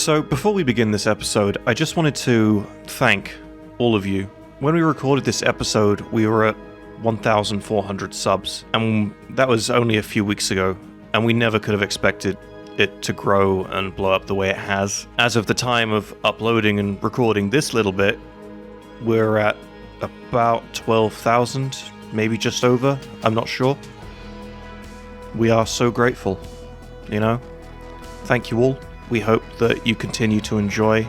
So, before we begin this episode, I just wanted to thank all of you. When we recorded this episode, we were at 1,400 subs, and that was only a few weeks ago, and we never could have expected it to grow and blow up the way it has. As of the time of uploading and recording this little bit, we're at about 12,000, maybe just over, I'm not sure. We are so grateful, you know? Thank you all. We hope that you continue to enjoy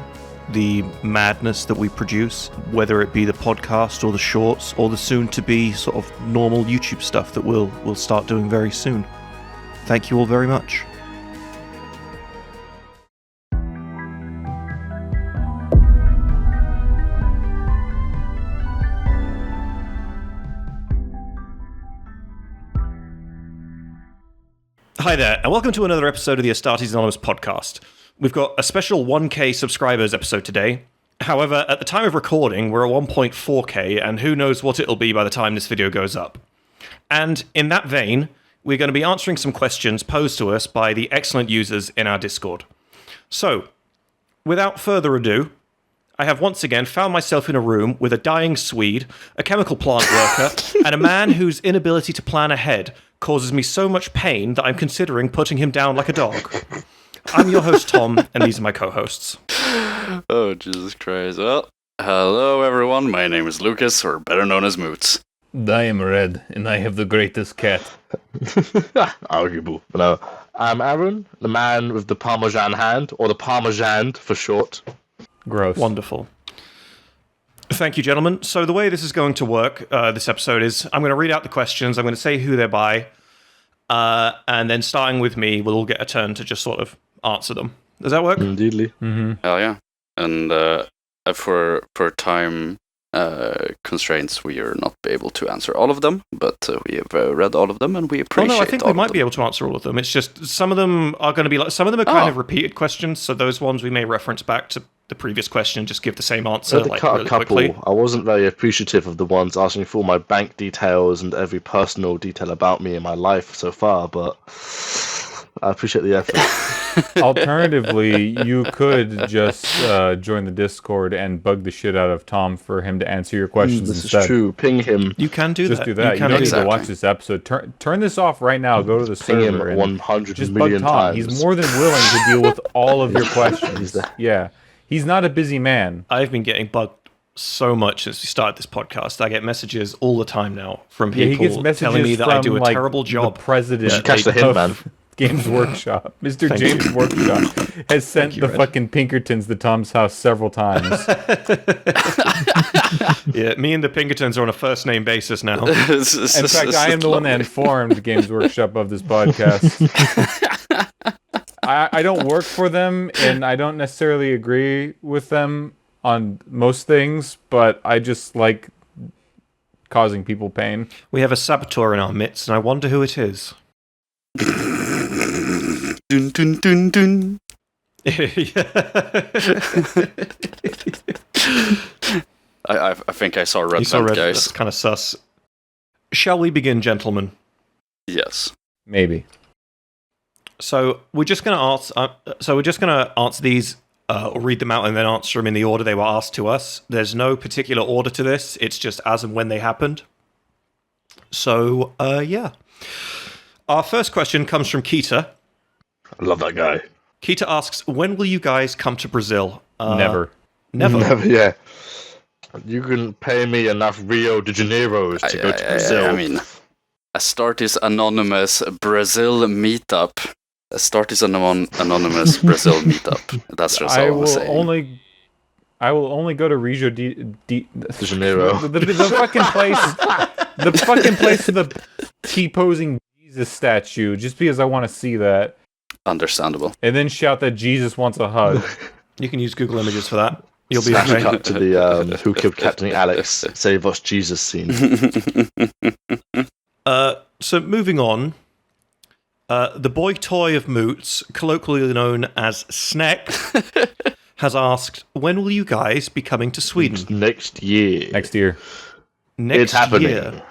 the madness that we produce, whether it be the podcast or the shorts or the soon-to-be sort of normal YouTube stuff that we'll start doing very soon. Thank you all very much. Hi there, and welcome to another episode of the Astartes Anonymous podcast. We've got a special 1K subscribers episode today. However, at the time of recording, we're at 1.4K, and who knows what it'll be by the time this video goes up. And in that vein, we're going to be answering some questions posed to us by the excellent users in our Discord. So, without further ado, I have once again found myself in a room with a dying Swede, a chemical plant worker, and a man whose inability to plan ahead causes me so much pain that I'm considering putting him down like a dog. I'm your host, Tom, and these are my co-hosts. Oh, Jesus Christ. Well, hello everyone, my name is Lucas, or better known as Moots. I am Red, and I have the greatest cat. Arguable. But no, I'm Aaron, the man with the Parmesan hand, or the Parmesan for short. Gross. Wonderful. Thank you, gentlemen. So the way this is going to work, this episode is, I'm going to read out the questions, I'm going to say who they're by, and then starting with me, we'll all get a turn to just sort of answer them. Does that work? Indeedly. Mm-hmm. Hell yeah. And for time constraints, we are not able to answer all of them, but we have read all of them, and we appreciate I think we might be able to answer all of them. It's just, some of them are going to be like, some of them are kind of repeated questions, so those ones we may reference back to the previous question, just give the same answer like really quickly. I wasn't very appreciative of the ones asking for all my bank details and every personal detail about me in my life so far, but I appreciate the effort. Alternatively, you could just join the Discord and bug the shit out of Tom for him to answer your questions This instead. is true. Ping him. You can do Just that. do that. You don't need to watch this episode. Turn this off right now. Go to the Ping him server and 100 just million bug Tom. times. He's more than willing to deal with all of your questions. Yeah. He's not a busy man. I've been getting bugged so much since we started this podcast. I get messages all the time now from people he gets messages telling me that I do a from, terrible job. The president You catch the hint, man. Games Workshop. Mr. James Workshop has sent the fucking Pinkertons to Tom's house several times. Yeah, me and the Pinkertons are on a first name basis now. In fact, I am the one that informed Games Workshop of this podcast. I don't work for them, and I don't necessarily agree with them on most things, but I just like causing people pain. We have a saboteur in our midst, and I wonder who it is. Dun, dun, dun, dun. I think I saw red. You saw red, guys. that's kind of sus. Shall we begin, gentlemen? Yes. Maybe. So we're just going to answer these, or read them out, and then answer them in the order they were asked to us. There's no particular order to this. It's just as and when they happened. So, yeah. Our first question comes from Keita. I love that guy. Keita asks, when will you guys come to Brazil? Never. Never. Yeah. You can pay me enough Rio de Janeiros to go to Brazil. I mean, Astartes Anonymous Brazil Meetup. Astartes Anonymous Brazil Meetup. That's just all I'm saying. I will only go to Rio de Janeiro. The fucking place. The fucking place with the T-posing Jesus statue, just because I want to see that. Understandable. And then shout that Jesus wants a hug. You can use Google Images for that. You'll be Smash okay. cut to the Who Killed Captain Alex, Save Us Jesus scene. So moving on, the boy toy of Moots, colloquially known as Sneck, has asked, when will you guys be coming to Sweden? Next year. Next year. It's happening. Year.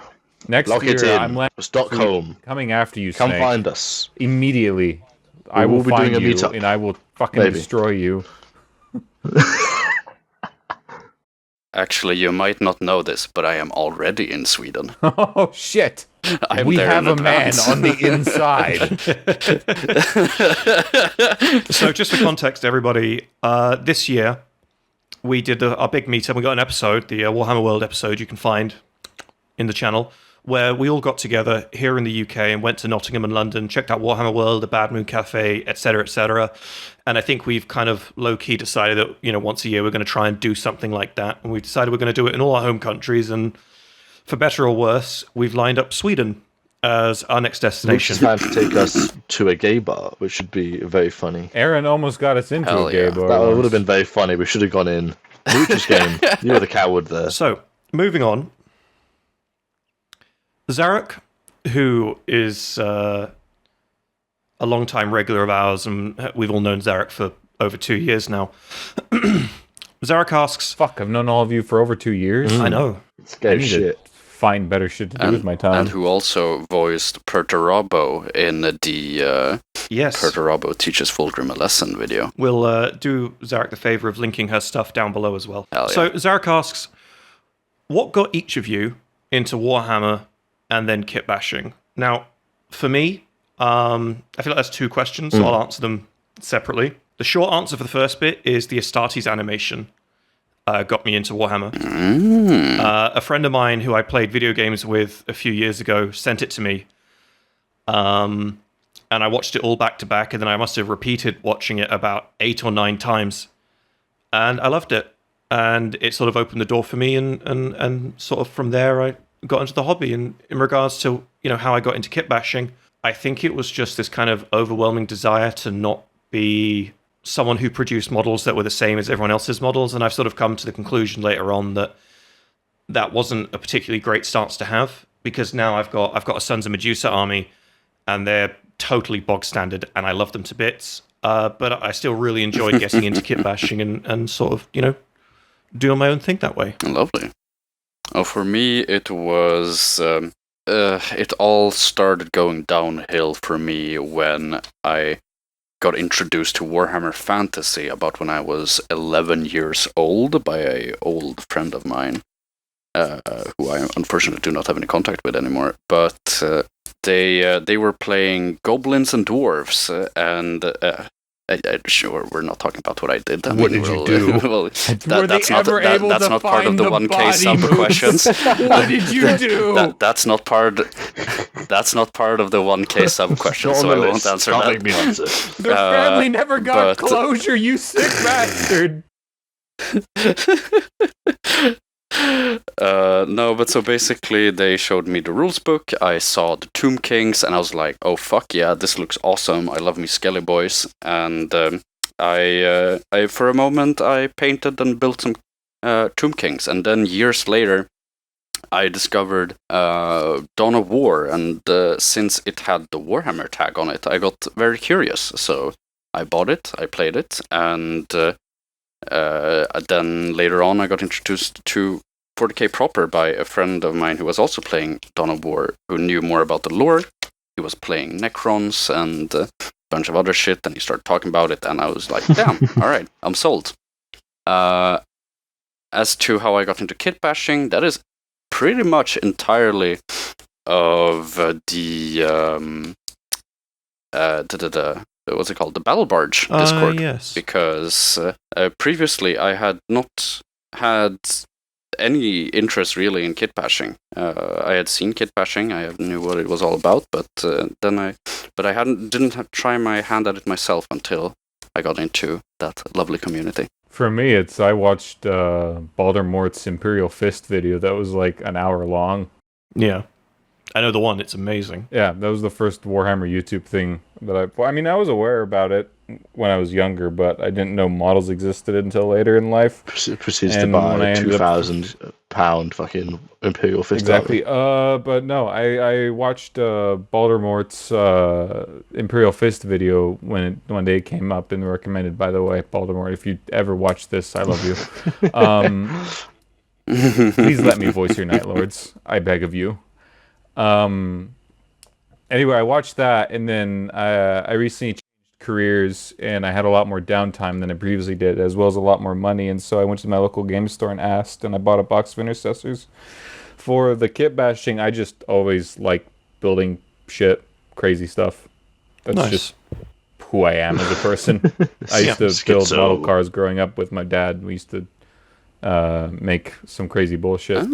Next Lock year, it in. I'm Stockholm. coming after you, Come Snake. find us. Immediately. We I will will be find doing a you, meetup. and I will fucking Maybe. destroy you. Actually, you might not know this, but I am already in Sweden. Oh shit! I'm We there have in a man advance. on the inside. So just for context, everybody, this year we did our big meetup. We got an episode, the Warhammer World episode you can find in the channel, where we all got together here in the UK and went to Nottingham and London, checked out Warhammer World, the Bad Moon Cafe, etc., etc. And I think we've kind of low-key decided that, you know, once a year we're going to try and do something like that. And we decided we're going to do it in all our home countries. And for better or worse, we've lined up Sweden as our next Which destination. is time to take us to a gay bar, which should be very funny. Aaron almost got us into Hell a gay yeah. bar. That would once. have been very funny. We should have gone in. Mooch's game. You were the coward there. So, moving on. Zarrek, who is a long-time regular of ours, and we've all known Zarrek for over 2 years now. Zarrek asks, Fuck, I've known all of you for over 2 years. I know. It's I gay need shit. to find better shit to do with my time. And who also voiced Perturabo in the Yes. Perturabo Teaches Fulgrim a Lesson video. We'll do Zarek the favor of linking her stuff down below as well. Hell yeah. So Zarek asks, what got each of you into Warhammer and then kit bashing? Now, for me, I feel like that's two questions, so I'll answer them separately. The short answer for the first bit is the Astartes animation got me into Warhammer. A friend of mine who I played video games with a few years ago sent it to me. And I watched it all back to back, and then I must have repeated watching it about 8 or 9 times. And I loved it. And it sort of opened the door for me, and sort of from there I got into the hobby. And in regards to, you know, how I got into kit bashing, I think it was just this kind of overwhelming desire to not be someone who produced models that were the same as everyone else's models. And I've sort of come to the conclusion later on that that wasn't a particularly great stance to have, because now I've got a Sons of Medusa army, and they're totally bog standard, and I love them to bits. But I still really enjoy getting into kit bashing and sort of, you know, doing my own thing that way. Lovely. Oh, for me, it was... it all started going downhill for me when I got introduced to Warhammer Fantasy about when I was 11 years old by an old friend of mine, who I unfortunately do not have any contact with anymore. But they were playing goblins and dwarves, and sure, we're not talking about what I did. What did you do? Well, Were they ever able that's to not part of find the the 1K body sub moves? questions. What did you do? That's not part. That's not part of the 1K sub question, Not on so the I won't list. answer Can't that. make me answer. Their family never got but- closure, you sick bastard. No, but so basically they showed me the rules book, I saw the Tomb Kings, and I was like, oh fuck yeah, this looks awesome, I love me Skelly Boys, and I for a moment I painted and built some Tomb Kings, and then years later I discovered Dawn of War, and since it had the Warhammer tag on it, I got very curious, so I bought it, I played it, and then later on I got introduced to 40k proper by a friend of mine who was also playing Dawn of War, who knew more about the lore. He was playing Necrons and a bunch of other shit, and he started talking about it, and I was like, damn, alright, I'm sold. As to how I got into kit bashing, that is pretty much entirely of the what's it called? The Battle Barge Discord. Yes. Because previously I had not had any interest really in kit bashing. I had seen kit bashing, I knew what it was all about, but I didn't try my hand at it myself until I got into that lovely community. For me, I watched Baldermort's Imperial Fist video that was like an hour long. Yeah. I know the one, it's amazing. Yeah, that was the first Warhammer YouTube thing that I mean, I was aware about it when I was younger, but I didn't know models existed until later in life. Proceeds to And when I buy a ended up- £2,000 fucking Imperial Fist. Exactly. But no, I watched Baldermort's Imperial Fist video when they came up and recommended. By the way, Baldermort, if you ever watch this, I love you. Please let me voice your Night Lords. I beg of you. Anyway, I watched that, and then I recently changed careers, and I had a lot more downtime than I previously did, as well as a lot more money. And so I went to my local game store and asked, and I bought a box of intercessors. For the kit bashing, I just always like building shit, crazy stuff. That's just who I am as a person. I used to build model cars growing up with my dad. We used to make some crazy bullshit.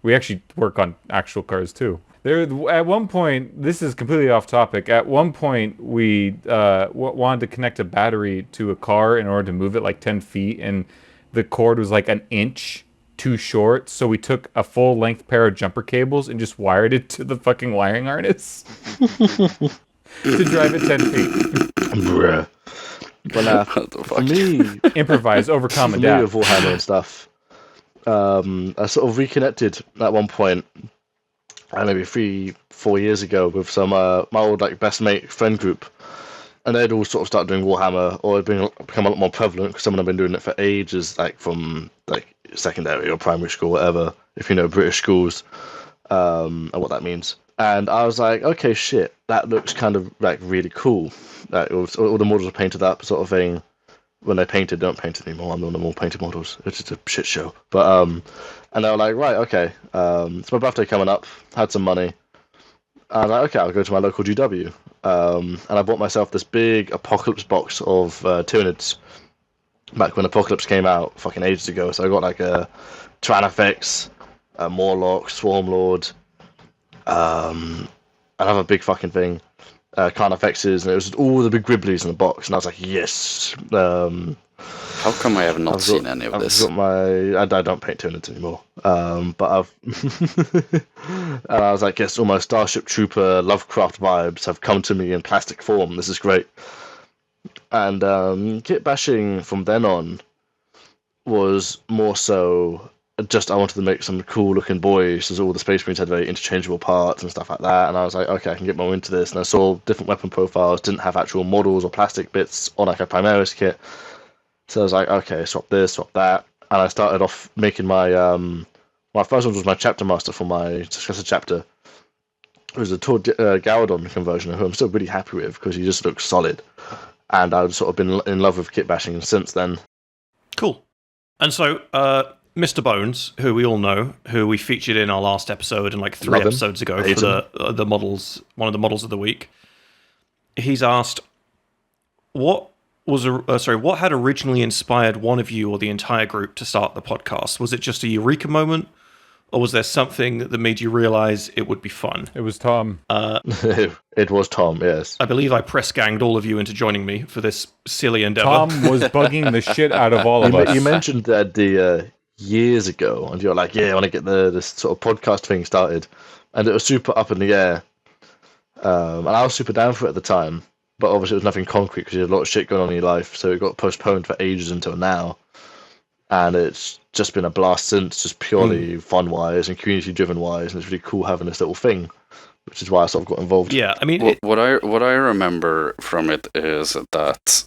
We actually work on actual cars too. At one point, this is completely off topic. At one point, we wanted to connect a battery to a car in order to move it like 10 feet, and the cord was like an inch too short. So we took a full-length pair of jumper cables and just wired it to the fucking wiring harness to drive it 10 feet. Bruh. Well, for me, improvise, overcome, for adapt. me with Warhammer and stuff, I sort of reconnected at one point, maybe 3-4 years ago, with some my old like best mate friend group, and they'd all sort of start doing Warhammer, or it'd become a lot more prevalent because someone had been doing it for ages, like from like secondary or primary school, whatever, if you know British schools, and what that means. And I was like, okay, shit, that looks kind of like really cool. Like all the models are painted up, sort of thing. When they painted, don't paint it anymore. I'm on them all painted models. It's just a shit show. But and they were like, right, okay. It's my birthday coming up. Had some money. I was like, okay, I'll go to my local GW. And I bought myself this big Apocalypse box of Tyranids. Back when Apocalypse came out, fucking ages ago. So I got like a Tyrannofex, a Morlock, Swarmlord, another big fucking thing, Carnifexes, and it was all the big Gribblies in the box, and I was like, yes. How come I have not seen any of this? I don't paint Tyranids anymore, but I've and I was like, yes, all my Starship Trooper Lovecraft vibes have come to me in plastic form. This is great. And kit bashing from then on was more so just I wanted to make some cool looking boys, because all the Space Marines had very interchangeable parts and stuff like that, and I was like, okay, I can get more into this. And I saw different weapon profiles didn't have actual models or plastic bits on like a Primaris kit, so I was like, okay, swap this, swap that, and I started off making my my first one was my chapter master for my successor chapter. It was a Tor Gowdon conversion, who I'm still really happy with because he just looks solid, and I've sort of been in love with kit bashing since then. Cool. And so Mr. Bones, who we all know, who we featured in our last episode and like 3 episodes ago for the models, one of the models of the week, he's asked, what had originally inspired one of you or the entire group to start the podcast? Was it just a eureka moment, or was there something that made you realize it would be fun? It was Tom. It was Tom, yes. I believe I press-ganged all of you into joining me for this silly endeavor. Tom was bugging the shit out of all of us. You mentioned that the years ago, and you're like, yeah, I want to get this sort of podcast thing started, and it was super up in the air, and I was super down for it at the time, but obviously it was nothing concrete because you had a lot of shit going on in your life, so it got postponed for ages until now, and it's just been a blast since, just purely fun-wise and community-driven-wise, and it's really cool having this little thing, which is why I sort of got involved. Yeah, I mean... What I remember from it is that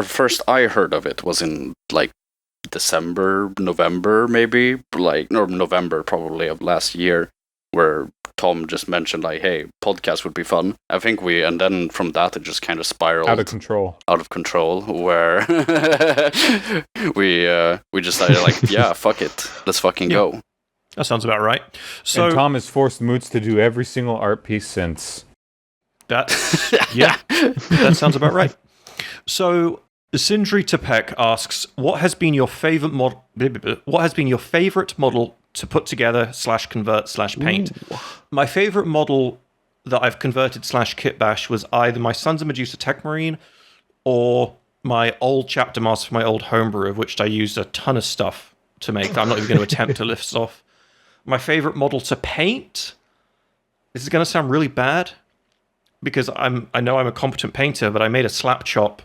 first I heard of it was in, like, December, November, maybe, like, or November probably of last year, where Tom just mentioned, like, hey, podcast would be fun. I think and then from that it just kind of spiraled out of control, where we decided, like, yeah, fuck it, let's fucking go. That sounds about right. So and Tom has forced Moots to do every single art piece since. That sounds about right. So Sindri Tepek asks, what has been your favorite model to put together / convert / paint? Ooh. My favorite model that I've converted / kit bash was either my Sons of Medusa Tech Marine or my old chapter master for my old homebrew, of which I used a ton of stuff to make that I'm not even going to attempt to lift off. My favorite model to paint, this is going to sound really bad because I know I'm a competent painter, but I made a slap chop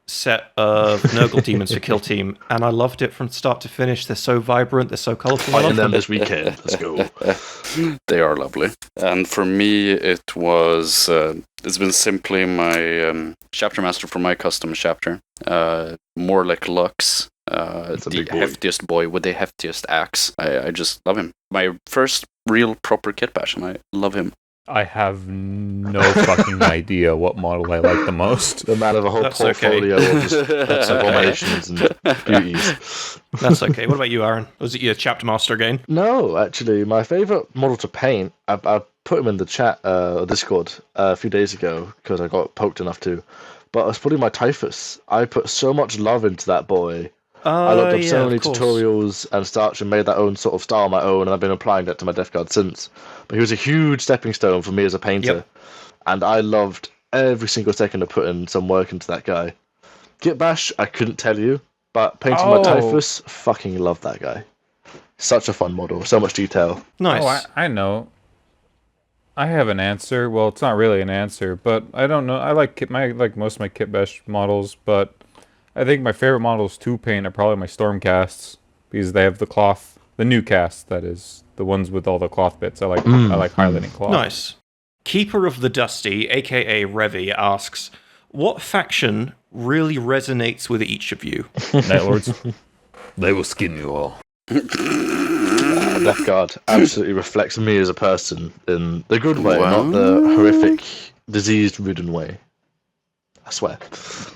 set of Nurgle demons for Kill Team, and I loved it from start to finish. They're so vibrant, they're so colourful. Fighting them this weekend. Let's go. They are lovely. And for me, it was it's been simply my chapter master for my custom chapter, Morlock Lux, the heftiest boy with the heftiest axe. I just love him. My first real proper kit bash, and I love him. I have no fucking idea what model I like the most. The man of a whole That's okay. portfolio of just abominations and beauties. That's okay. What about you, Aaron? Was it your chapter master again? No, actually, my favorite model to paint, I put him in the chat Discord a few days ago because I got poked enough to. But it was probably my Typhus. I put so much love into that boy. I looked up so many tutorials and started and made that own sort of style my own, and I've been applying that to my Death Guard since. But he was a huge stepping stone for me as a painter, and I loved every single second of putting some work into that guy. Git Bash, I couldn't tell you, but painting my Typhus, fucking love that guy. Such a fun model, so much detail. Nice. Oh, I know. I have an answer. Well, it's not really an answer, but I don't know. I like most of my Kit Bash models, but I think my favorite models to paint are probably my Stormcasts because they have the cloth, the new cast, that is, the ones with all the cloth bits. I like highlighting cloth. Nice. Keeper of the Dusty, aka Revy, asks, what faction really resonates with each of you? Night Lords. They will skin you all. Death Guard absolutely reflects me as a person in the good way, not the horrific, disease-ridden way. I swear.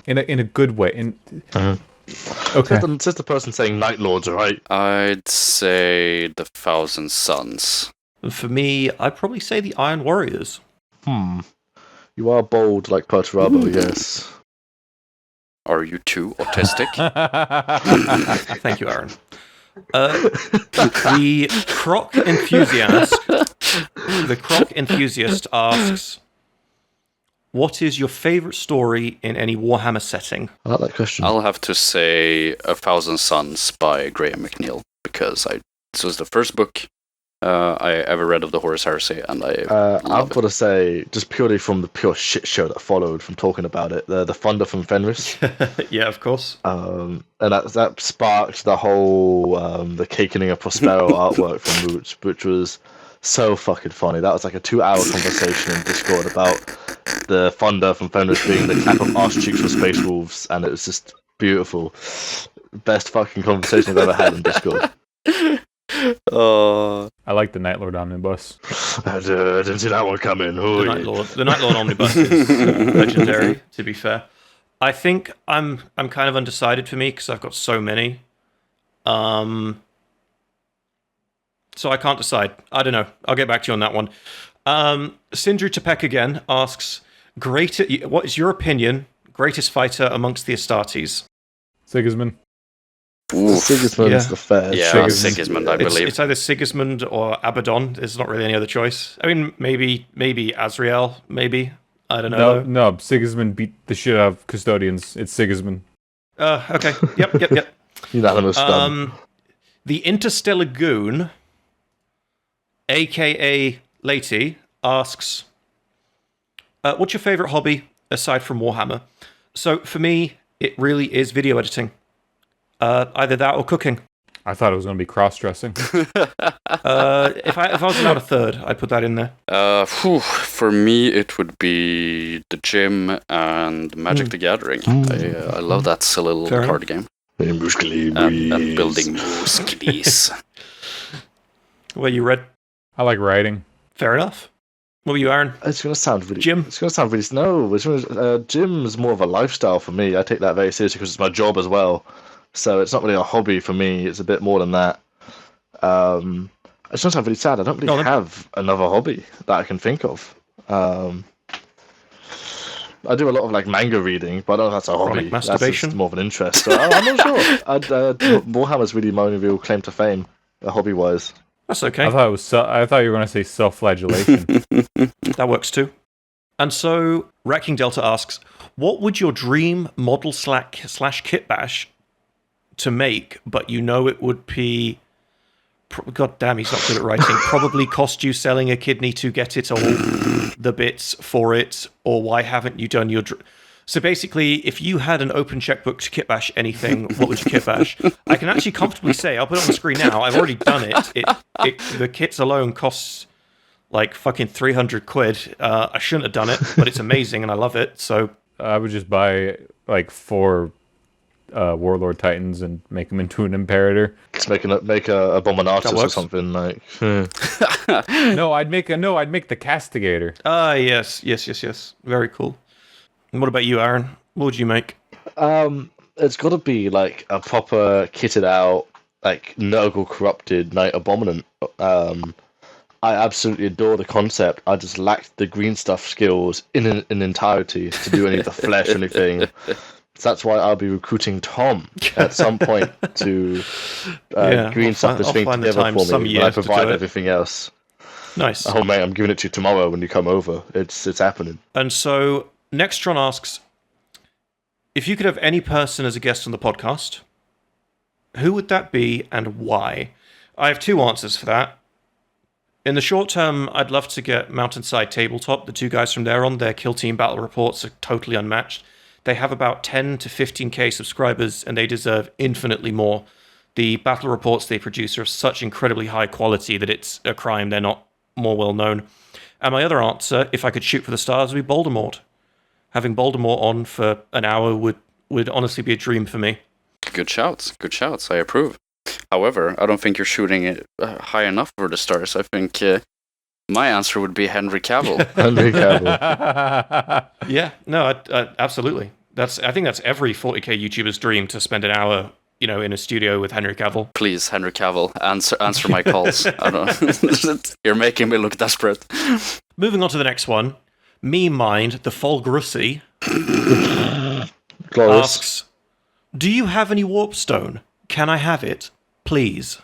In a good way. Okay. It's just the person saying Night Lords, right? I'd say the Thousand Suns. And for me, I'd probably say the Iron Warriors. You are bold like Perturabo, yes. Are you too autistic? Thank you, Aaron. The Croc Enthusiast asks, what is your favourite story in any Warhammer setting? I like that question. I'll have to say A Thousand Suns by Graham McNeil, because this was the first book I ever read of the Horus Heresy, and I've got to say, just purely from the pure shit show that followed from talking about it, the Thunder from Fenris. Yeah, of course. And that sparked the whole the Cakening of Prospero artwork from Roots, which was so fucking funny. That was like a 2-hour conversation in Discord about the Thunder from Fenris being the clap of arse cheeks for Space Wolves, and it was just beautiful. Best fucking conversation I've ever had in Discord. I like the Night Lord Omnibus. I didn't see that one coming. The Night Lord Omnibus is legendary, to be fair. I think I'm kind of undecided for me because I've got so many. So I can't decide. I don't know. I'll get back to you on that one. Sindri Tepek again asks, what is your opinion, greatest fighter amongst the Astartes? Sigismund. Sigismund's the fair. Yeah, Sigismund, I believe. It's either Sigismund or Abaddon. There's not really any other choice. I mean, maybe Azrael, maybe. I don't know. No, Sigismund beat the shit out of Custodians. It's Sigismund. Okay. Yep. Unanimous. The Interstellar Goon, a.k.a. Lady, asks, what's your favourite hobby aside from Warhammer? So, for me, it really is video editing. Either that or cooking. I thought it was going to be cross-dressing. If I was allowed a third, I'd put that in there. For me, it would be the gym and Magic the Gathering. I love that silly little card game. And building musklies. Well, you read? I like writing. Fair enough. What were you, Aaron? It's going to sound really... Gym? It's going to sound really... No, gym is more of a lifestyle for me. I take that very seriously because it's my job as well. So it's not really a hobby for me. It's a bit more than that. It's not sound really sad. I don't really have another hobby that I can think of. I do a lot of like manga reading, but I don't know if that's a hobby. Masturbation? That's more of an interest. So I'm not sure. Warhammer's really my only real claim to fame, hobby-wise. That's okay. I thought you were going to say self-flagellation. That works too. And so, Wrecking Delta asks, what would your dream model slash kit bash to make, but you know it would be... God damn, he's not good at writing. Probably cost you selling a kidney to get it all, the bits for it, or why haven't you done your... So basically, if you had an open checkbook to kit bash anything, what would you kit bash? I can actually comfortably say, I'll put it on the screen now, I've already done it. The kits alone costs like fucking 300 quid. I shouldn't have done it, but it's amazing and I love it, so... I would just buy like 4 Warlord Titans and make them into an Imperator. Just make a Abominatus or works. something like. No, I'd make the Castigator. Ah, yes. Very cool. And what about you, Aaron? What would you make? It's got to be like a proper kitted out, like Nurgle corrupted Knight Abominant. I absolutely adore the concept. I just lacked the green stuff skills in entirety to do any of the flesh or anything. So that's why I'll be recruiting Tom at some point to green stuff this thing together for me when I provide everything else. Nice. Oh mate, I'm giving it to you tomorrow when you come over. It's happening. And so Nextron asks, if you could have any person as a guest on the podcast, who would that be and why? I have two answers for that. In the short term, I'd love to get Mountainside Tabletop, the two guys from there on. Their Kill Team battle reports are totally unmatched. They have about 10 to 15k subscribers, and they deserve infinitely more. The battle reports they produce are of such incredibly high quality that it's a crime they're not more well known. And my other answer, if I could shoot for the stars, would be Voldemort. Having Voldemort on for an hour would honestly be a dream for me. Good shouts. I approve. However, I don't think you're shooting it high enough for the stars. I think my answer would be Henry Cavill. Henry Cavill. Yeah, no, absolutely. I think that's every 40k YouTuber's dream, to spend an hour, in a studio with Henry Cavill. Please, Henry Cavill, answer my calls. I don't. You're making me look desperate. Moving on to the next one. Me Mind, the Folgrussi, asks, do you have any Warpstone? Can I have it? Please.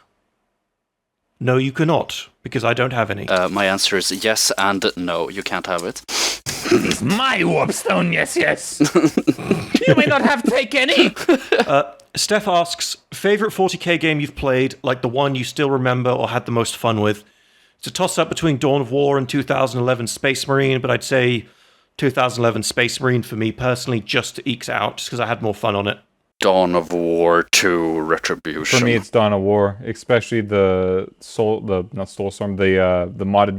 No, you cannot, because I don't have any. My answer is yes and no. You can't have it. It's my Warpstone, yes. You may not have to take any. Steph asks, favorite 40k game you've played, like the one you still remember or had the most fun with? It's a toss-up between Dawn of War and 2011 Space Marine, but I'd say 2011 Space Marine for me personally just ekes out, just because I had more fun on it. Dawn of War 2 Retribution. For me, it's Dawn of War, especially the modded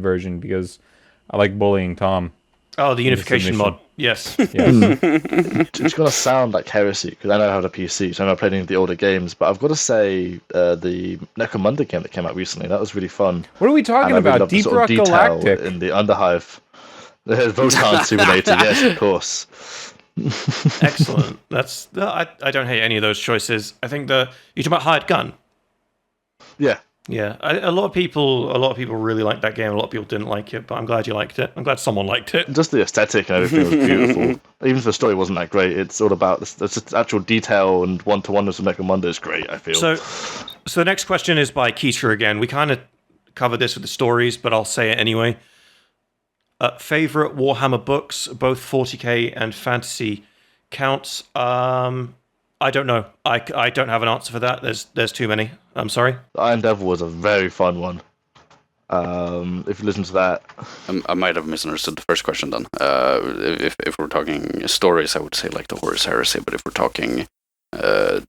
version, because I like bullying Tom. Oh, the unification mod. Yes. It's going to sound like heresy, because I know I have a PC, so I'm not playing any of the older games, but I've got to say the Necromunda game that came out recently, that was really fun. What are we talking about? Deep Rock Galactic? In the Underhive. The Votan Simulator, yes, of course. Excellent. I don't hate any of those choices. I think you're talking about Hired Gun. Yeah. Yeah, a lot of people really liked that game. A lot of people didn't like it, but I'm glad you liked it. I'm glad someone liked it. Just the aesthetic and everything was beautiful. Even if the story wasn't that great, it's all about the actual detail and one-to-oneness of Necromunda is great, I feel. So the next question is by Keisha again. We kind of covered this with the stories, but I'll say it anyway. Favorite Warhammer books, both 40k and fantasy counts. I don't know. I don't have an answer for that. There's too many. I'm sorry. Iron Devil was a very fun one. If you listen to that, I might have misunderstood the first question. Then, if we're talking stories, I would say like the Horus Heresy. But if we're talking the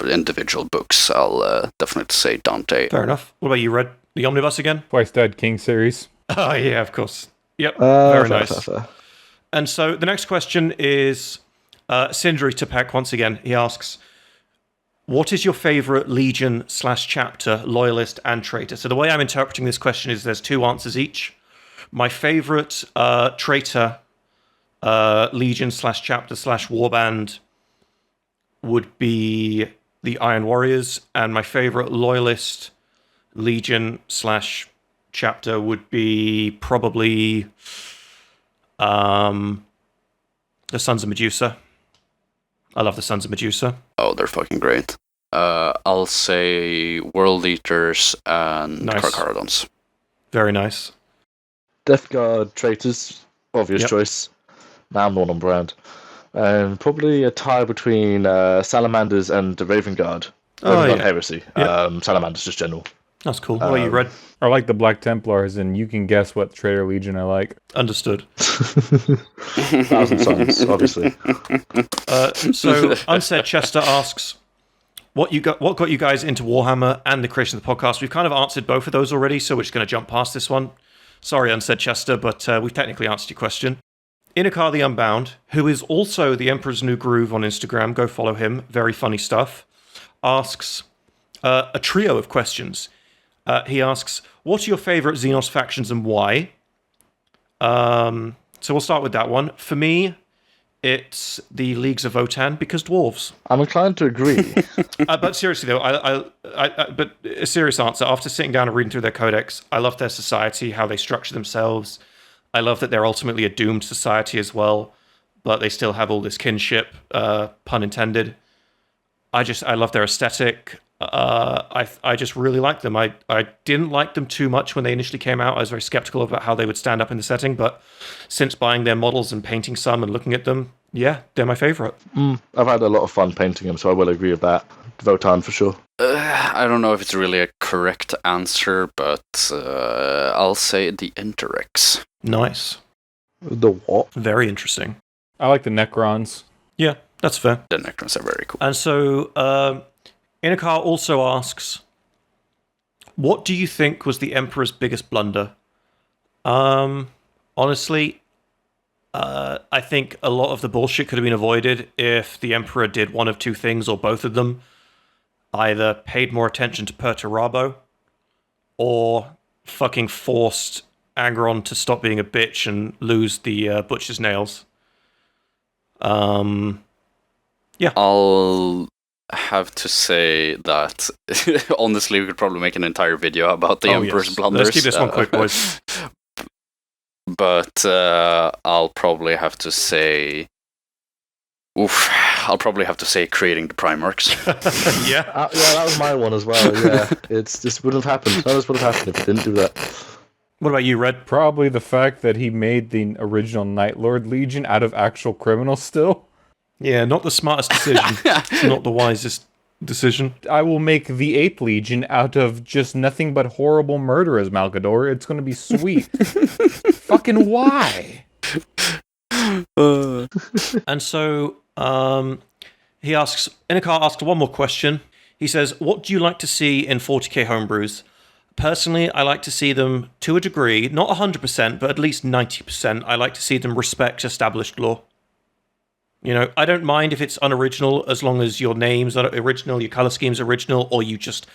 individual books, I'll definitely say Dante. Fair enough. What about you, Red? The Omnibus again? Twice Dead King series. Oh yeah, of course. Yep. Very nice. Fair. And so the next question is Sindri Topek once again. He asks, what is your favorite Legion/chapter, Loyalist, and Traitor? So the way I'm interpreting this question is there's two answers each. My favorite Traitor, Legion/chapter/warband would be the Iron Warriors, and my favorite Loyalist Legion/chapter would be probably the Sons of Medusa. I love the Sons of Medusa. Oh, they're fucking great. I'll say World Eaters and Carcharodons. Very nice. Death Guard Traitors, obvious choice. Now I'm not on brand. And probably a tie between Salamanders and the Raven Guard. Raven Guard Heresy. Yep. Salamanders just general. That's cool. What about you, Red? I like the Black Templars, and you can guess what Traitor Legion I like. Understood. 1,000 Suns, obviously. So Unsaid Chester asks, what got you guys into Warhammer and the creation of the podcast? We've kind of answered both of those already, so we're just going to jump past this one. Sorry, Unsaid Chester, but we've technically answered your question. Inakar the Unbound, who is also the Emperor's New Groove on Instagram, go follow him, very funny stuff, asks a trio of questions. He asks, what are your favourite Xenos factions and why? So we'll start with that one. For me, it's the Leagues of Votan, because dwarves. I'm inclined to agree. But seriously, though, but a serious answer. After sitting down and reading through their codex, I love their society, how they structure themselves. I love that they're ultimately a doomed society as well, but they still have all this kinship, pun intended. I love their aesthetic. I just really like them. I didn't like them too much when they initially came out. I was very skeptical about how they would stand up in the setting, but since buying their models and painting some and looking at them, yeah, they're my favourite. I've had a lot of fun painting them, so I will agree with that. Votan for sure. I don't know if it's really a correct answer, but I'll say the Interrex. Nice. The what? Very interesting. I like the Necrons. Yeah, that's fair. The Necrons are very cool. And so, Inakar also asks, what do you think was the Emperor's biggest blunder? Honestly, I think a lot of the bullshit could have been avoided if the Emperor did one of two things, or both of them. Either paid more attention to Perturabo, or fucking forced Agron to stop being a bitch and lose the Butcher's Nails. Yeah. I'll have to say that, honestly, we could probably make an entire video about the Emperor's blunders. Let's keep this one quick, boys. But I'll probably have to say... I'll probably have to say creating the Primarchs. Yeah. Yeah, that was my one as well. Yeah, it's just wouldn't have happened. None of this would have happened if he didn't do that. What about you, Red? Probably the fact that he made the original Night Lord Legion out of actual criminals still. Yeah, not the smartest decision. Not the wisest decision. I will make the 8th Legion out of just nothing but horrible murderers, Malgador. It's going to be sweet. Fucking why? And so, Inakar asks one more question. He says, what do you like to see in 40k homebrews? Personally, I like to see them, to a degree, not 100%, but at least 90%, I like to see them respect established lore. You know, I don't mind if it's unoriginal, as long as your names are original, your color scheme's original, or you just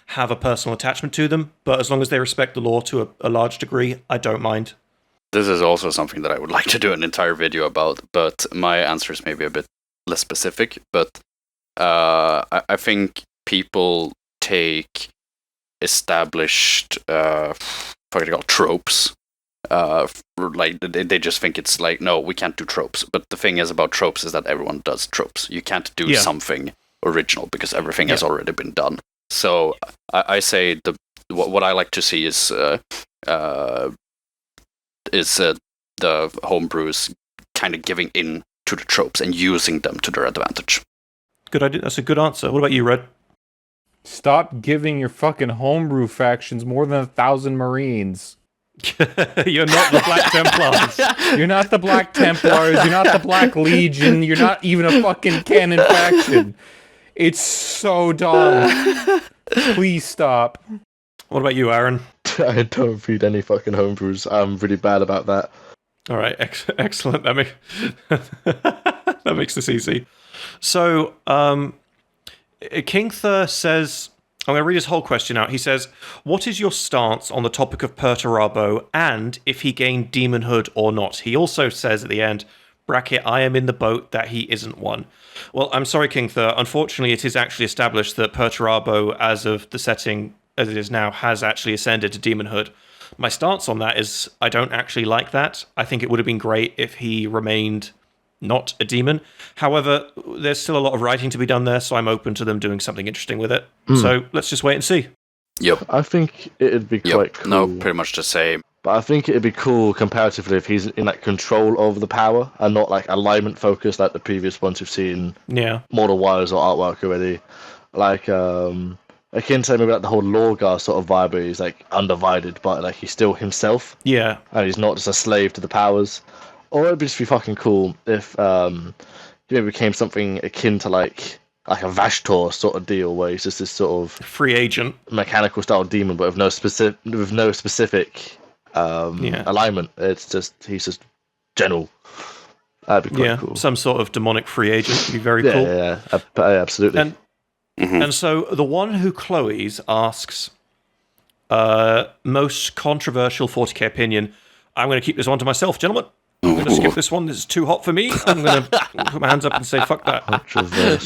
have a personal attachment to them. But as long as they respect the lore to a large degree, I don't mind. This is also something that I would like to do an entire video about, but my answer is maybe a bit less specific. But I think people take established tropes. Like they just think it's like, no, we can't do tropes. But the thing is about tropes is that everyone does tropes. You can't do something original because everything has already been done. So I say what I like to see is the homebrews kind of giving in to the tropes and using them to their advantage. Good idea. That's a good answer. What about you, Red? Stop giving your fucking homebrew factions more than 1,000 Marines. You're not the Black Templars. You're not the Black Templars. You're not the Black Legion. You're not even a fucking canon faction. It's so dumb. Please stop. What about you, Aaron? I don't read any fucking homebrews. I'm really bad about that. All right, excellent. That makes this easy. So, Kingther says, I'm going to read his whole question out. He says, what is your stance on the topic of Perturabo and if he gained demonhood or not? He also says at the end, bracket, I am in the boat that he isn't one. Well, I'm sorry, Kingther. Unfortunately, it is actually established that Perturabo, as of the setting as it is now, has actually ascended to demonhood. My stance on that is I don't actually like that. I think it would have been great if he remained not a demon. However, there's still a lot of writing to be done there, so I'm open to them doing something interesting with it. So let's just wait and see. Yep. I think it'd be quite cool. No, pretty much the same. But I think it'd be cool comparatively if he's in like control over the power and not like alignment focused like the previous ones we've seen. Yeah. Model Wires or artwork already. Like akin to maybe like the whole Lorgar sort of vibe where he's like undivided, but like he's still himself. Yeah. And he's not just a slave to the powers. Or it'd just be fucking cool if he maybe became something akin to like a Vashtor sort of deal where he's just this sort of free agent, mechanical style demon, but with no specific alignment. It's just he's just general. That'd be quite cool. Some sort of demonic free agent would be very Yeah, cool. yeah, absolutely. And and so the one who Chloe's asks, most controversial 40k opinion. I'm going to keep this one to myself, gentlemen. I'm going to skip this one. This is too hot for me. I'm going to put my hands up and say, fuck that.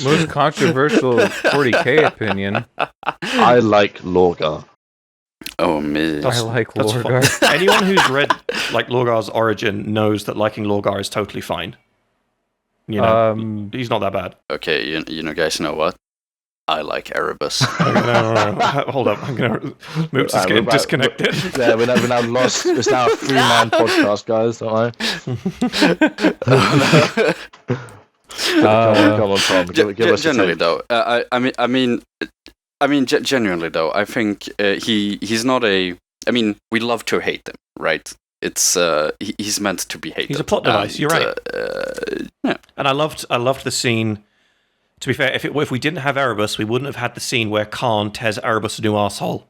Most controversial 40k opinion. I like Lorgar. Oh, me. I like That's Lorgar. Anyone who's read like Lorgar's origin knows that liking Lorgar is totally fine. You know, he's not that bad. Okay, you guys know what? I like Erebus. No. Hold up. I'm going to... Moots is getting disconnected. Yeah, we're now lost. It's now a 3-man podcast, guys, don't I? Come on, Tom. Give us Generally, a take. though, genuinely though, I think he's not a. I mean, we love to hate him, right? It's he's meant to be hated. He's a plot device. You're right. Yeah. And I loved the scene. To be fair, if we didn't have Erebus, we wouldn't have had the scene where Khan tears Erebus a new arsehole.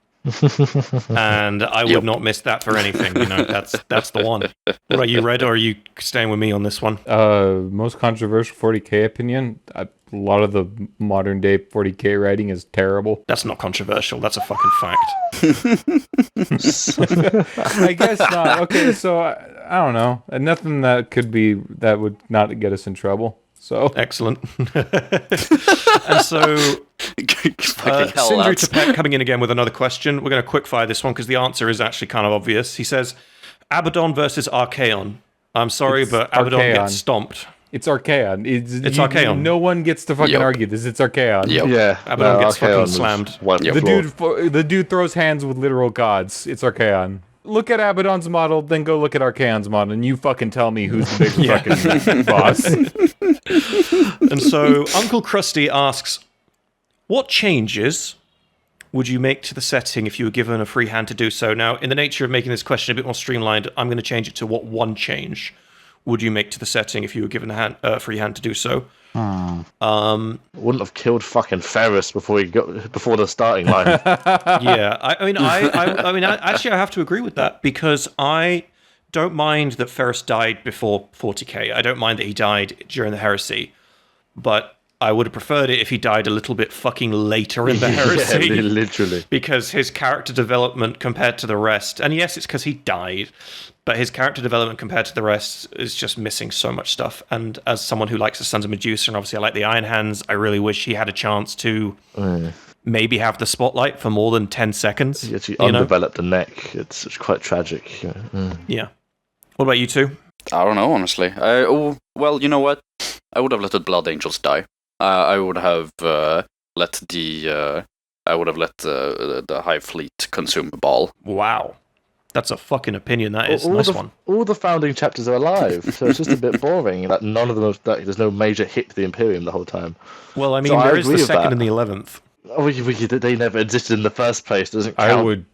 And I would not miss that for anything. You know, that's the one. What about you, Red, or are you staying with me on this one? Most controversial 40k opinion. A lot of the modern day 40k writing is terrible. That's not controversial. That's a fucking fact. I guess not. Okay, so I don't know. Nothing that would not get us in trouble. So excellent. And so Sindri Tepet coming in again with another question. We're going to quickfire this one because the answer is actually kind of obvious. He says, Abaddon versus Archaon. I'm sorry, but Abaddon gets stomped. It's Archaon. It's Archaon. No one gets to fucking argue this. It's Archaon. Yep. Yeah, Abaddon gets fucking slammed. The dude throws hands with literal gods. It's Archaon. Look at Abaddon's model, then go look at Archaon's model, and you fucking tell me who's the big fucking boss. And so Uncle Krusty asks, what changes would you make to the setting if you were given a free hand to do so? Now, in the nature of making this question a bit more streamlined, I'm going to change it to what one change would you make to the setting if you were given a free hand to do so? Wouldn't have killed fucking Ferris before the starting line. Yeah, I mean, actually, I have to agree with that because I don't mind that Ferris died before 40k. I don't mind that he died during the heresy, but I would have preferred it if he died a little bit fucking later in the heresy. Yeah, literally. Because his character development compared to the rest, and yes, it's because he died, but his character development compared to the rest is just missing so much stuff. And as someone who likes the Sons of Medusa, and obviously I like the Iron Hands, I really wish he had a chance to maybe have the spotlight for more than 10 seconds. He actually undeveloped the neck. It's quite tragic. Yeah. What about you two? I don't know, honestly. Well, you know what? I would have let the Blood Angels die. I would have let the Hive Fleet consume the ball. Wow. That's a fucking opinion, that is. Nice one. All the founding chapters are alive, so it's just a bit boring. Like none of them, there's no major hit to the Imperium the whole time. Well, I mean, So there I is the agree with second that. and the 11th. Oh, they never existed in the first place. Doesn't count. I would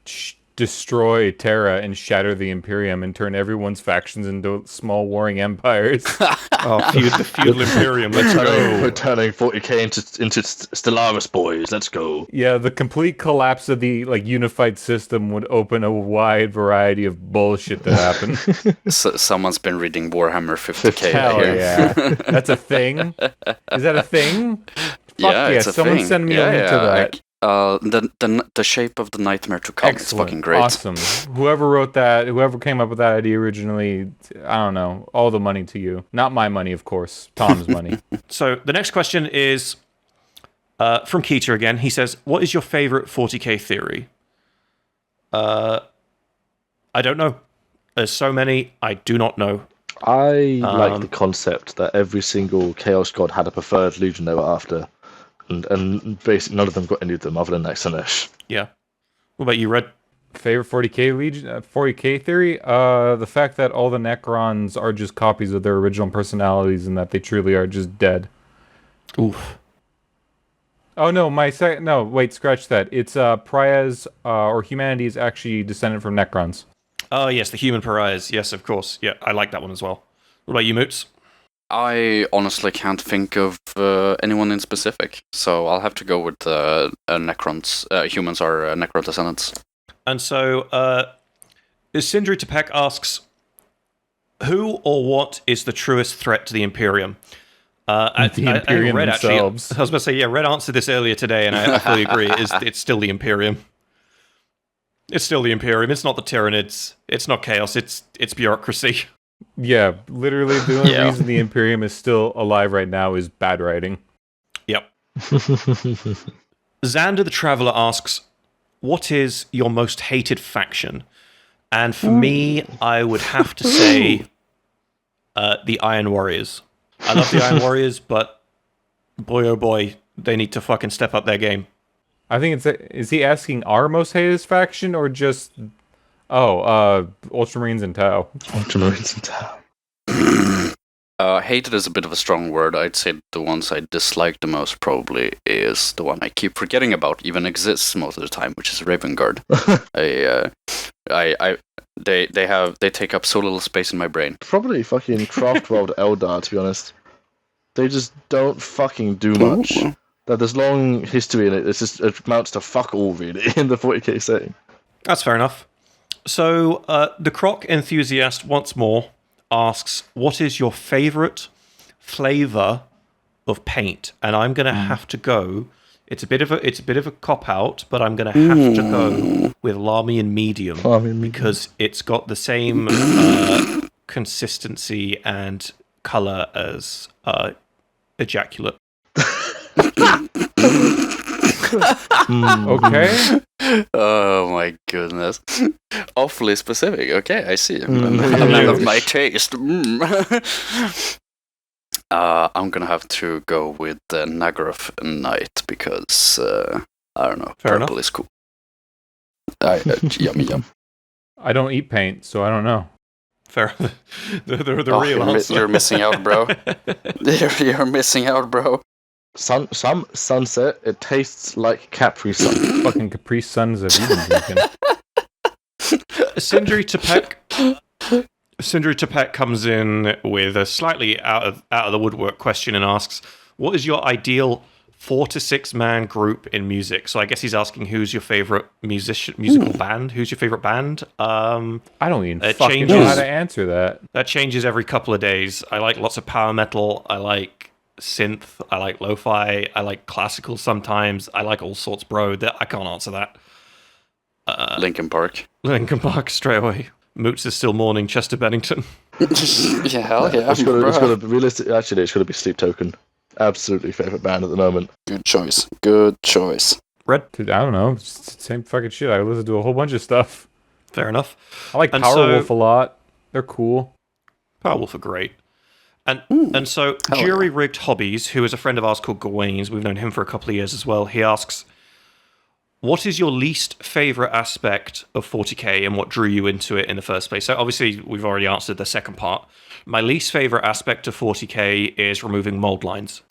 destroy Terra and shatter the Imperium and turn everyone's factions into small warring empires. Oh, the feudal Imperium, let's We're go. turning 40k into Stellaris boys. Let's go. Yeah, the complete collapse of the unified system would open a wide variety of bullshit that happened. Someone's been reading Warhammer 50k. Hell here. yeah, that's a thing. Is that a thing? Fuck Yeah, yeah! it's a Someone thing. send me a link to that. The shape of the nightmare to come is fucking great. Awesome. Whoever wrote that, whoever came up with that idea originally, I don't know. All the money to you. Not my money, of course. Tom's money. So the next question is from Keeter again. He says, what is your favorite 40k theory? I don't know. There's so many, I do not know. I like the concept that every single Chaos God had a preferred legion they were after. And basically none of them got any of them other than Nexanesh. Yeah. What about you, Red? Favorite 40k legion, 40k theory? The fact that all the Necrons are just copies of their original personalities and that they truly are just dead. Oof. Oh no, no, wait, scratch that. It's Pariahs or humanity is actually descended from Necrons. Oh, yes, the human pariahs. Yes, of course. Yeah, I like that one as well. What about you, Moots? I honestly can't think of anyone in specific, so I'll have to go with Necrons. Humans are Necron descendants. And so, Sindri Tepek asks, Who or what is the truest threat to the Imperium? The Imperium Red themselves. Actually, I was about to say, yeah, Red answered this earlier today, and I fully agree. It's still the Imperium. It's still the Imperium. It's not the Tyranids. It's not chaos. It's bureaucracy. Yeah, literally the only reason the Imperium is still alive right now is bad writing. Yep. Xander the Traveler asks, what is your most hated faction? And for me, I would have to say the Iron Warriors. I love the Iron Warriors, but boy oh boy, they need to fucking step up their game. I think is he asking our most hated faction or just Ultramarines and Tau? Ultramarines and Tau. Hated is a bit of a strong word. I'd say the ones I dislike the most probably is the one I keep forgetting about even exists most of the time, which is Raven Guard. They take up so little space in my brain. Probably fucking Craftworld Eldar, to be honest. They just don't fucking do much. There's long history in it. It amounts to fuck all, really, in the 40k setting. That's fair enough. So, the Croc Enthusiast once more asks, what is your favourite flavour of paint? And I'm going to have to go. It's a bit of a cop out, but I'm going to have to go with Lamian Medium because it's got the same consistency and colour as ejaculate. Okay. Oh my goodness. Awfully specific. Okay, I see. A man of my taste. I'm gonna have to go with Nagarath Knight because I don't know. Fair purple enough. is cool. Yum. I don't eat paint, so I don't know. Fair. the real answer. You're missing out, bro. You're missing out, bro. Some sunset. It tastes like Capri Sun. Fucking Capri Suns of Eden drinking. Sindri Tepek comes in with a slightly out of the woodwork question and asks, what is your ideal 4 to 6 man group in music? So I guess he's asking who's your favorite musical band? Who's your favorite band? I don't even fucking changes. know how to answer that. That changes every couple of days. I like lots of power metal. I like synth. I like lo-fi. I like classical sometimes. I like all sorts, bro. I can't answer that. Linkin Park. Linkin Park straight away. Moots is still mourning Chester Bennington. Yeah, hell yeah. It's got to be realistic. Actually, it's got to be Sleep Token. Absolutely favorite band at the moment. Good choice. Good choice. Red. Dude, I don't know. It's the same fucking shit. I listen to a whole bunch of stuff. Fair enough. I like Powerwolf a lot. They're cool. Powerwolf are great. And so Jury Rigged Hobbies, who is a friend of ours called Gawain's, we've known him for a couple of years as well, he asks, what is your least favourite aspect of 40k and what drew you into it in the first place? So obviously we've already answered the second part. My least favourite aspect of 40k is removing mould lines.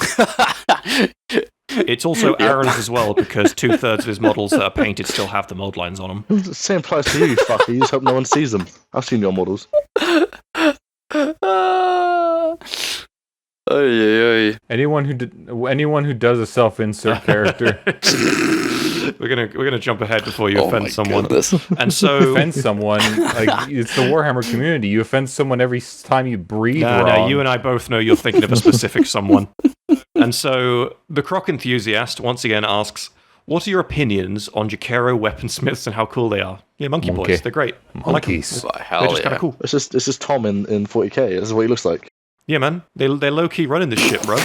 It's also Aaron's as well, because 2/3 of his models that are painted still have the mould lines on them. The same applies to you, you fucker. You just hope no one sees them. I've seen your models. Anyone who does a self-insert character. We're gonna jump ahead before you offend someone. Goodness. And so Offend someone, like it's the Warhammer community. You offend someone every time you breathe wrong. No, you and I both know you're thinking of a specific someone. And so the Croc Enthusiast once again asks, what are your opinions on Jakero weaponsmiths and how cool they are? Yeah, monkey boys, they're great. Monkeys. Why, hell They're just yeah. kind of cool. It's just Tom in 40k. This is what he looks like. Yeah, man, they're low key running this shit, bro.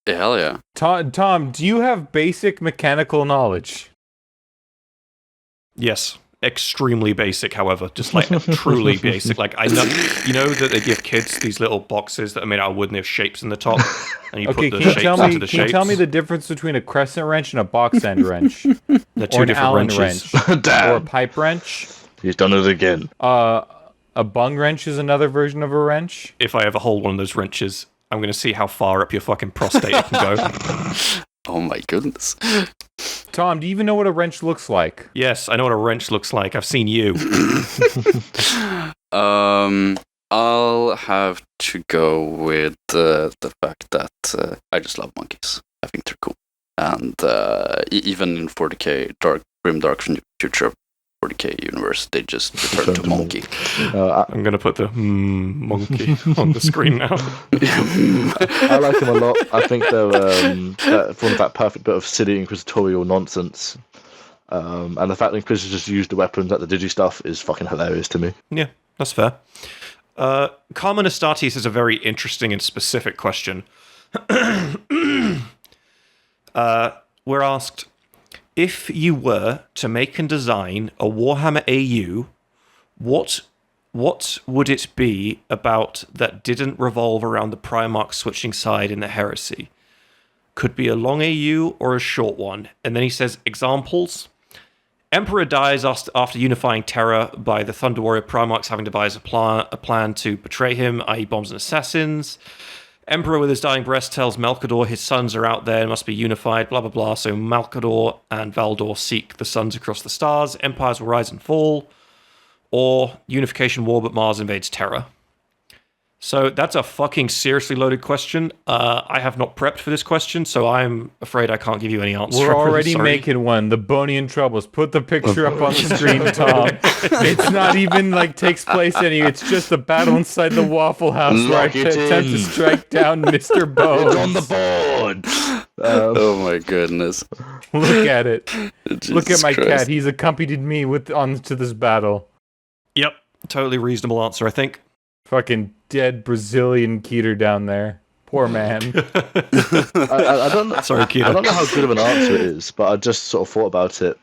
Yeah, hell yeah. Tom, do you have basic mechanical knowledge? Yes, extremely basic. However, just like truly basic. Like I know, you know that they give kids these little boxes that are made out of wood and they have shapes in the top, and you Okay, put the can shapes you into the can you shapes. tell me the difference between a crescent wrench and a box end wrench? They're two Or an different Allen wrenches. wrench? Or a Damn. pipe wrench? He's done it again. A bung wrench is another version of a wrench. If I ever hold one of those wrenches, I'm going to see how far up your fucking prostate it can go. Oh my goodness. Tom, do you even know what a wrench looks like? Yes, I know what a wrench looks like. I've seen you. I'll have to go with the fact that I just love monkeys. I think they're cool. And even in 40k, Grim Dark Future of 40k universe. They just return to monkey. I'm going to put the monkey on the screen now. I like them a lot. I think they're from that perfect bit of silly inquisitorial nonsense. And the fact that Inquisitors just use the weapons like the digi stuff is fucking hilarious to me. Yeah, that's fair. Carmen Astartes is a very interesting and specific question. We're asked, if you were to make and design a Warhammer AU, what would it be about that didn't revolve around the Primarch switching side in the Heresy? Could be a long AU or a short one. And then he says, examples. Emperor dies after unifying Terra by the Thunder Warrior Primarchs having devised a plan to betray him, i.e. bombs and assassins. Emperor with his dying breath tells Malcador his sons are out there and must be unified, blah blah blah. So Malcador and Valdor seek the suns across the stars. Empires will rise and fall. Or Unification War, but Mars invades Terra. So that's a fucking seriously loaded question. I have not prepped for this question, so I'm afraid I can't give you any answer. We're already making one. The Bonian Troubles. Put the picture up on the screen, Tom. It's not even like takes place it's just a battle inside the Waffle House where I attempt to strike down Mr. Bones. It's on the board. Oh my goodness! Look at it. Look at my Christ. cat. He's accompanied me onto this battle. Yep, totally reasonable answer, I think. Fucking dead Brazilian Keter down there. Poor man. I don't know. Sorry, Keto. I don't know how good of an answer it is, but I just sort of thought about it,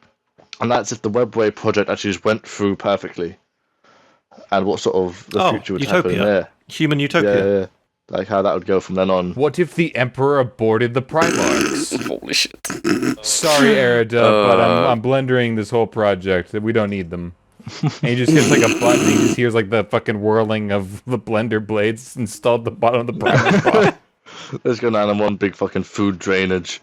and that's if the Webway project actually just went through perfectly, and what sort of the future would happen Utopia. there. Human Utopia. Yeah, like how that would go from then on. What if the Emperor aborted the Primarchs? Holy shit! Sorry, Aerodub, but I'm blendering this whole project. We don't need them. And he just hits like a button, and he just hears like the fucking whirling of the blender blades installed at the bottom of the Primarch pod. Let's go down on one big fucking food drainage.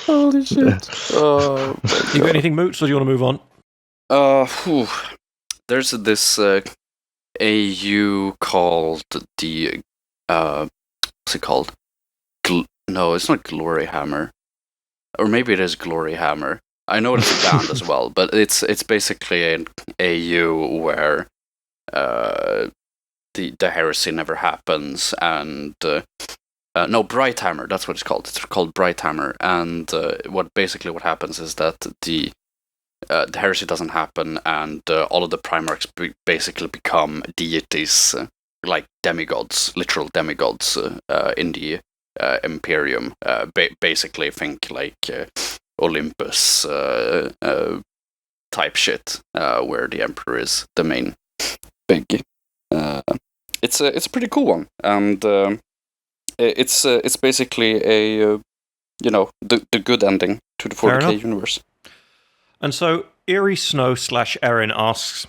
Holy shit! Oh, You got anything, Moots, or do you want to move on? There's this AU called the what's it called? No, it's not Glory Hammer, or maybe it is Glory Hammer. I know it's a band as well, but it's basically an AU where the heresy never happens, and no, Bright Hammer. That's what it's called. It's called Bright Hammer, and what happens is that the heresy doesn't happen, and all of the Primarchs basically become deities, like demigods, literal demigods in the Imperium. Basically, think like Olympus type shit, where the Emperor is the main big. It's a pretty cool one, and it's basically a the good ending to the 40k universe. And so Eerie Snow / Erin asks,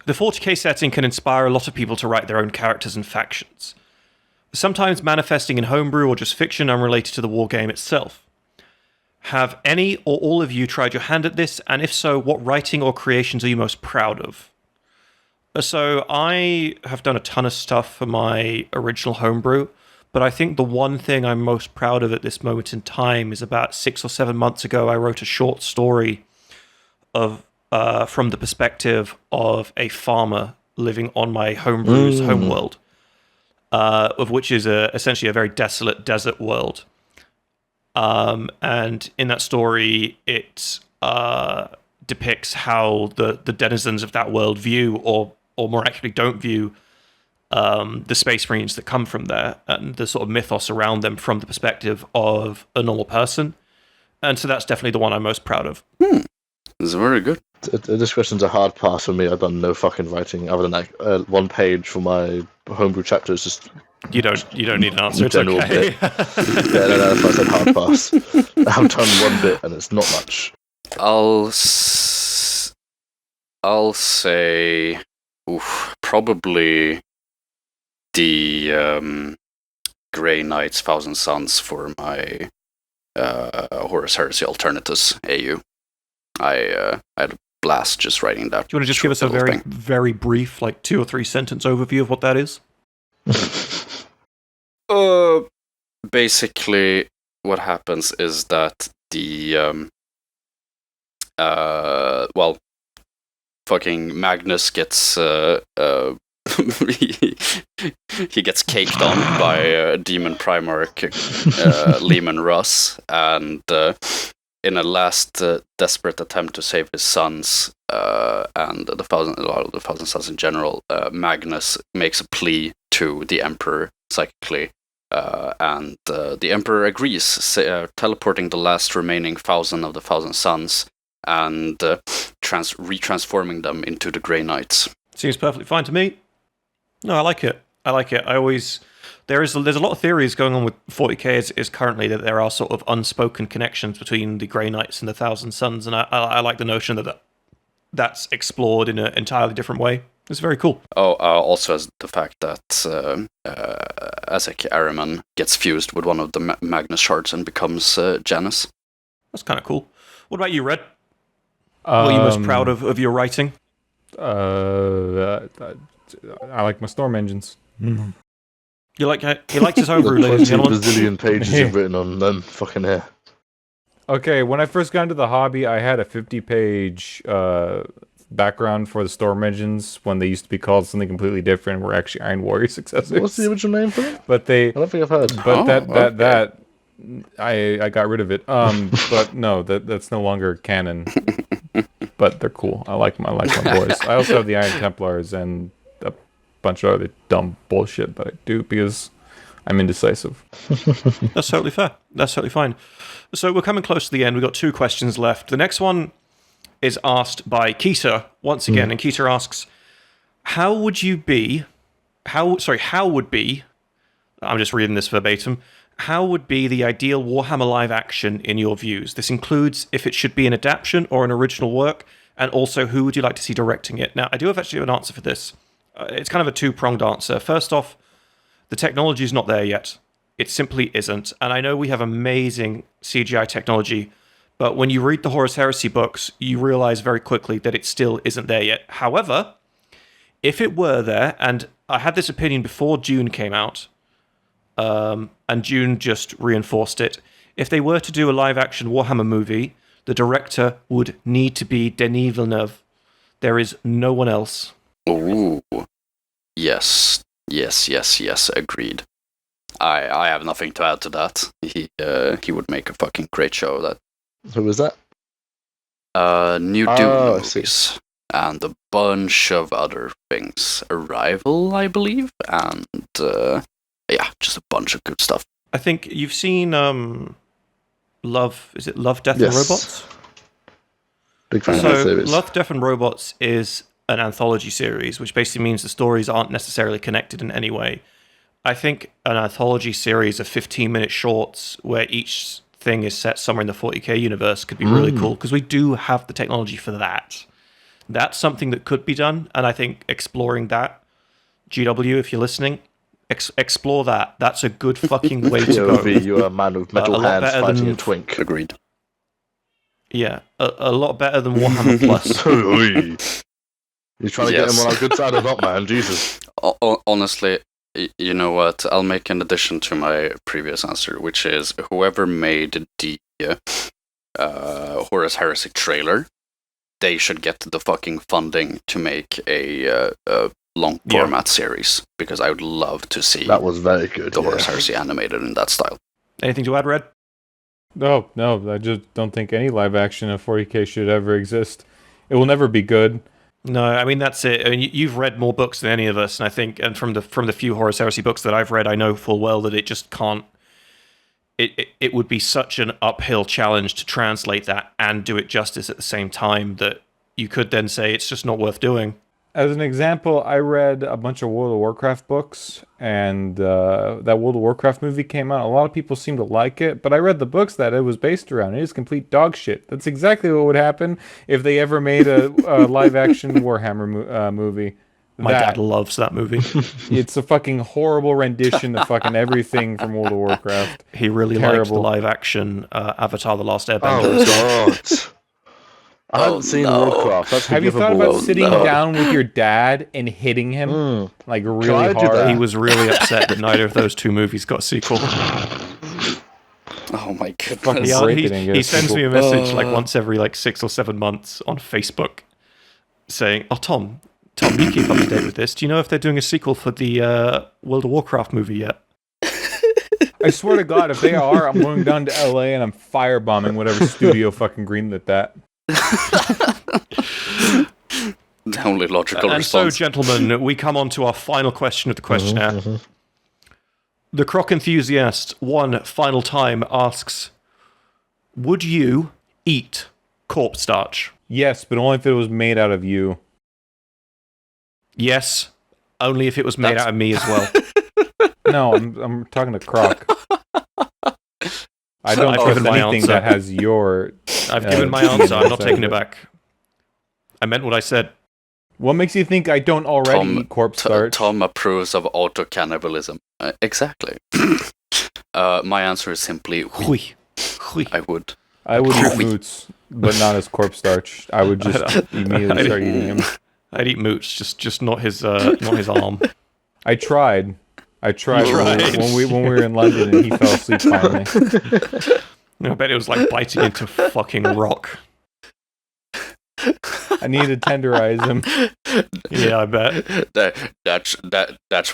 the 40k setting can inspire a lot of people to write their own characters and factions, sometimes manifesting in homebrew or just fiction unrelated to the wargame itself. Have any or all of you tried your hand at this? And if so, what writing or creations are you most proud of? So I have done a ton of stuff for my original homebrew, but I think the one thing I'm most proud of at this moment in time is about 6 or 7 months ago, I wrote a short story of from the perspective of a farmer living on my homebrew's homeworld, of which is essentially a very desolate desert world. And in that story, it depicts how the denizens of that world view, or more accurately don't view, the space marines that come from there, and the sort of mythos around them from the perspective of a normal person. And so that's definitely the one I'm most proud of. It's very good. This question's a hard pass for me. I've done no fucking writing other than like one page for my homebrew chapters. Just You don't need an answer. It's general okay. bit. No, that's why I said hard pass. I've done one bit and it's not much. I'll say, probably the Grey Knights Thousand Sons for my Horus Heresy Alternatus AU. I had a blast just writing that. Do you want to just give us a very, very brief, like 2 or 3 sentence overview of what that is? Basically, what happens is that the well, fucking Magnus gets he gets caked on by Demon Primarch Lehman Russ, and in a last desperate attempt to save his sons and the Thousand Sons in general, Magnus makes a plea to the Emperor psychically, and the Emperor agrees, teleporting the last remaining 1,000 of the Thousand Sons and retransforming them into the Grey Knights. Seems perfectly fine to me. No, I like it. There's a lot of theories going on with 40k is currently that there are sort of unspoken connections between the Grey Knights and the Thousand Sons, and I like the notion that that's explored in an entirely different way. It's very cool. Also as the fact that Azek Ahriman gets fused with one of the Magnus shards and becomes Janus. That's kind of cool. What about you, Red? What are you most proud of your writing? I like my storm engines. He liked his homebrew, The ladies and 20 gentlemen. bazillion pages you've written on them fucking hair. Okay, when I first got into the hobby, I had a 50-page background for the storm engines when they used to be called something completely different. We're actually Iron Warrior successors. What's the original name for it? But I don't think I've heard. But I got rid of it. But no, that's no longer canon. But they're cool. I like my boys. I also have the Iron Templars and a bunch of other dumb bullshit that I do because I'm indecisive. That's totally fair. That's totally fine. So we're coming close to the end. We've got 2 questions left. The next one is asked by Keita once again, and Keita asks, how would be, I'm just reading this verbatim, how would be the ideal Warhammer live action in your views? This includes if it should be an adaptation or an original work, and also who would you like to see directing it? Now, I do actually have an answer for this. It's kind of a 2-pronged answer. First off, the technology is not there yet. It simply isn't. And I know we have amazing CGI technology, but when you read the Horus Heresy books, you realize very quickly that it still isn't there yet. However, if it were there, and I had this opinion before Dune came out, and Dune just reinforced it, if they were to do a live-action Warhammer movie, the director would need to be Denis Villeneuve. There is no one else. Ooh. Yes, agreed. I have nothing to add to that. He would make a fucking great show. That. Who was that? New Dune movies and a bunch of other things. Arrival, I believe, and just a bunch of good stuff. I think you've seen Love. Is it Love, Death, and Robots? Big fan of that series. Love, Death, and Robots is an anthology series, which basically means the stories aren't necessarily connected in any way. I think an anthology series of 15-minute shorts where each thing is set somewhere in the 40k universe could be really cool, because we do have the technology for that. That's something that could be done, and I think exploring that, GW, if you're listening, explore that. That's a good fucking way to go. POV, you're a man with metal hands fighting a twink. Agreed. Yeah, a lot better than Warhammer Plus. You're trying to get him on our good side or not, man? Jesus. Honestly, you know what? I'll make an addition to my previous answer, which is whoever made the Horus Heresy trailer, they should get the fucking funding to make a long format series, because I would love to see that was very good. The Horus Heresy animated in that style. Anything to add, Red? No, I just don't think any live action of 40k should ever exist. It will never be good. No, I mean, that's it. I mean, you've read more books than any of us, and I think, and from the few Horus Heresy books that I've read, I know full well that it just can't. It would be such an uphill challenge to translate that and do it justice at the same time that you could then say it's just not worth doing. As an example, I read a bunch of World of Warcraft books, and that World of Warcraft movie came out. A lot of people seem to like it, but I read the books that it was based around. It is complete dog shit. That's exactly what would happen if they ever made a live-action Warhammer movie. My dad loves that movie. It's a fucking horrible rendition of fucking everything from World of Warcraft. He really liked the live-action Avatar: The Last Airbender. Oh, God. I haven't seen Warcraft. That's Have you thought about sitting down with your dad and hitting him like really hard? He was really upset that neither of those 2 movies got a sequel. Oh my Fucking goodness. Yeah, break it and get he a sends sequel. me a message like once every like 6 or 7 months on Facebook saying, "Oh, Tom, you keep up to date with this. Do you know if they're doing a sequel for the World of Warcraft movie yet?" I swear to God, if they are, I'm going down to LA and I'm firebombing whatever studio fucking greenlit that. The only logical And so, response. gentlemen, we come on to our final question of the questionnaire. The Croc Enthusiast, one final time, asks, would you eat corpse starch? Yes, but only if it was made out of you. Yes, only if it was made out of me as well. No, I'm talking to Croc. I don't I've trust given my anything answer. that has your... I've given my answer. I'm not taking it back. I meant what I said. What makes you think I don't already eat corpse starch? Tom approves of auto-cannibalism. Exactly. My answer is simply, Hui. Hui. I would. I would eat moots, but not as corpse starch. I would just immediately start eating him. I'd eat Mooch, just not his arm. I tried. You tried. when we were in London and he fell asleep finally. I bet it was like biting into fucking rock. I need to tenderize him. Yeah, I bet. That's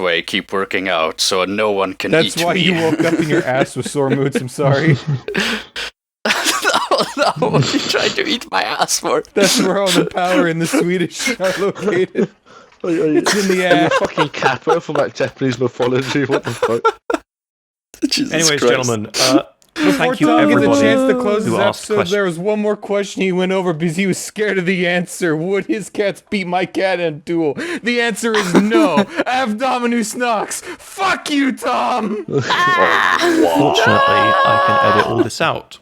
why I keep working out, so no one can That's eat why me. you woke up in your ass with sore moots. I'm sorry. No, what are you trying to eat my ass for? That's where all the power in the Swedish are located. It's in the Are you ass. fucking Kappa from like Japanese mythology? What the fuck? Jesus Anyways, Christ. gentlemen, Before thank you Tom gets a everybody chance to close who this asked episode, questions. there was one more question he went over because he was scared of the answer. Would his cats beat my cat in a duel? The answer is no. Abdominus Nox. Fuck you, Tom! Fortunately, I can edit all this out.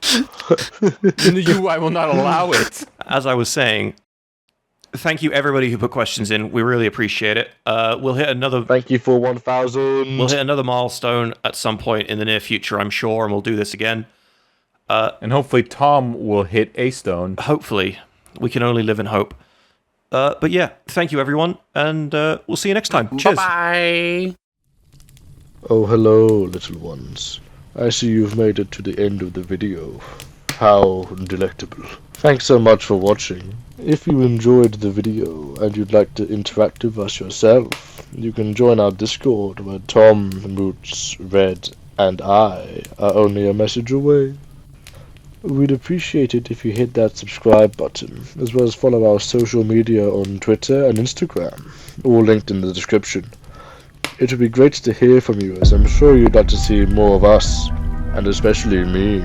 I will not allow it. As I was saying, thank you everybody who put questions in. We really appreciate it. We'll hit another Thank you for 1,000. We'll hit another milestone at some point in the near future, I'm sure, and we'll do this again. And hopefully Tom will hit a stone. Hopefully. We can only live in hope. But yeah, thank you everyone, and we'll see you next time. Cheers. Bye. Oh, hello, little ones. I see you've made it to the end of the video. How delectable. Thanks so much for watching. If you enjoyed the video and you'd like to interact with us yourself, you can join our Discord where Tom, Moots, Red, and I are only a message away. We'd appreciate it if you hit that subscribe button, as well as follow our social media on Twitter and Instagram, all linked in the description. It would be great to hear from you, as I'm sure you'd like to see more of us, and especially me.